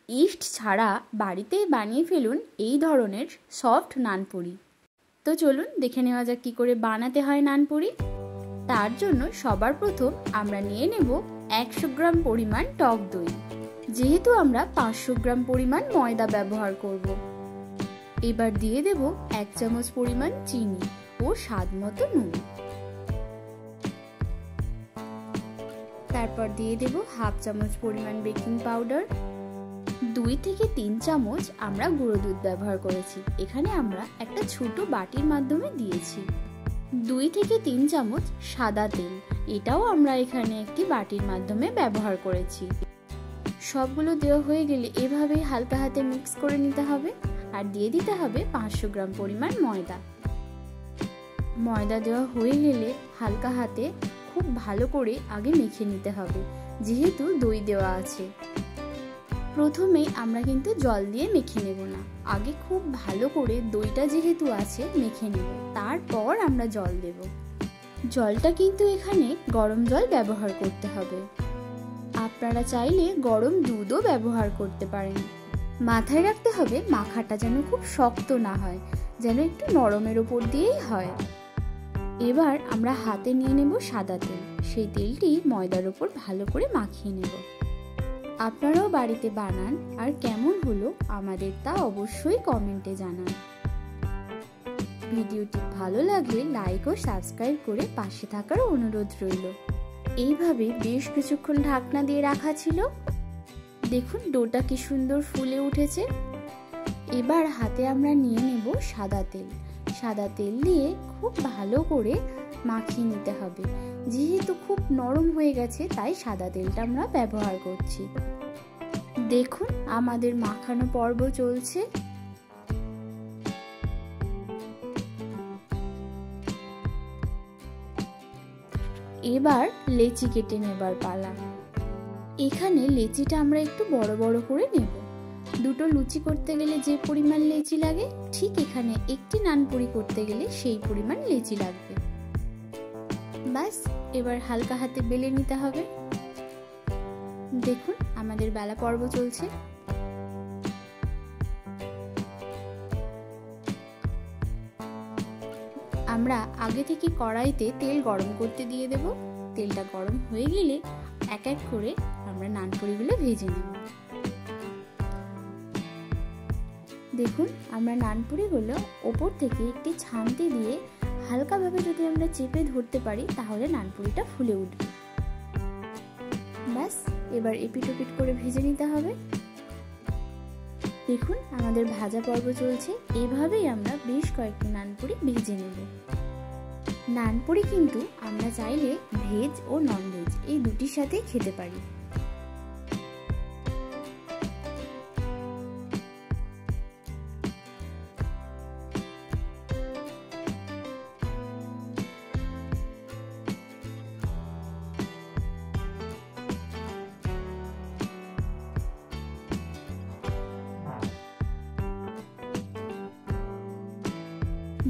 East ছাড়া বাড়িতেই বানিয়ে ফেলুন এই ধরনের সফট নানপুরি। তো চলুন দেখে নেওয়া যাক কী করে বানাতে হয় নানপুরি। তার জন্য সবার প্রথম আমরা নিয়ে নেব 100 গ্রাম পরিমাণ টক দই, যেহেতু আমরা 500 গ্রাম পরিমাণ ময়দা ব্যবহার করব। এবার দিয়ে দেব 1 চামচ পরিমাণ চিনি ও স্বাদ মতো নুন। তারপর দিয়ে দেব হাফ চামচ পরিমাণ বেকিং পাউডার। 2 থেকে 3 চামচ আমরা গুঁড়ো দুধ ব্যবহার করেছি, এখানে আমরা একটা ছোট বাটির মাধ্যমে দিয়েছি। 2 থেকে 3 চামচ সাদা তেল, এটাও আমরা এখানে একটি বাটির মাধ্যমে ব্যবহার করেছি। সবগুলো দেওয়া হয়ে গেলে এভাবেই হালকা হাতে মিক্স করে নিতে হবে। আর দিয়ে দিতে হবে 500 গ্রাম পরিমাণ ময়দা। ময়দা দেওয়া হয়ে গেলে হালকা হাতে খুব ভালো করে আগে মেখে নিতে হবে, যেহেতু দই দেওয়া আছে। প্রথমেই আমরা কিন্তু জল দিয়ে মেখে নেব না, আগে খুব ভালো করে দইটা যেহেতু আছে মেখে নেব, তারপর আমরা জল দেব। জলটা কিন্তু এখানে গরম জল ব্যবহার করতে হবে। আপনারা চাইলে গরম দুধও ব্যবহার করতে পারেন। মাথায় রাখতে হবে মাখাটা যেন খুব শক্ত না হয়, যেন একটু নরমের ওপর দিয়েই হয়। এবার আমরা হাতে নিয়ে নেব সাদা তেল, সেই তেলটি ময়দার ওপর ভালো করে মাখিয়ে নেব। আপনারাও বাড়িতে বানান, আর কেমন হলো আমাদের তা অবশ্যই কমেন্টে জানান। ভিডিওটি ভালো লাগলে লাইক ও সাবস্ক্রাইব করে পাশে থাকার অনুরোধ রইল। এইভাবে বেশ কিছুক্ষণ ঢাকনা দিয়ে রাখা ছিল। দেখুন ডোটা কি সুন্দর ফুলে উঠেছে। এবার হাতে আমরা নিয়ে নেব সাদা তেল। সাদা তেল দিয়ে খুব ভালো করে মাখিয়ে নিতে হবে, যেহেতু খুব নরম হয়ে গেছে তাই সাদা তেলটা আমরা ব্যবহার করছি। দেখুন আমাদের মাখানো পর্ব চলছে। এবার লেচি কেটে নেবার পালা। এখানে লেচিটা আমরা একটু বড় বড় করে নেব। দুটো লুচি করতে গেলে যে পরিমাণ লেচি লাগে, ঠিক এখানে একটি নানপুরি করতে গেলে সেই পরিমাণ লেচি লাগবে। ব্যাস, এবার হালকা হাতে বেলে নিতে হবে। দেখুন আমাদের বেলা পর্ব চলছে। আমরা আগে থেকে কড়াইতে তেল গরম করতে দিয়ে দেব। তেলটা গরম হয়ে গেলে এক এক করে আমরা নানপুরিগুলো ভেজে নেব। দেখুন আমরা নানপুরিগুলো ওপর থেকে একটি ছান্তি দিয়ে হালকাভাবে যদি আমরা চেপে ধরতে পারি, তাহলে নানপুরিটা ফুলে উঠবে। ব্যাস, এবার এপিট ওপিট করে ভেজে নিতে হবে। দেখুন আমাদের ভাজা পর্ব চলছে। এভাবেই আমরা বেশ কয়েকটি নানপুরি ভেজে নেব। নানপুরি কিন্তু আমরা চাইলে ভেজ ও নন ভেজ এই দুটির সাথে খেতে পারি।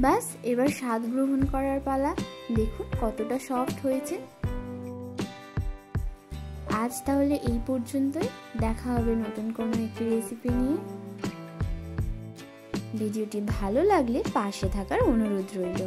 ব্যাস, এবার স্বাদ গ্রহণ করার পালা। দেখুন কতটা সফট হয়েছে। আজ তাহলে এই পর্যন্তই, দেখা হবে নতুন কোনো একটি রেসিপি নিয়ে। ভিডিওটি ভালো লাগলে পাশে থাকার অনুরোধ রইল।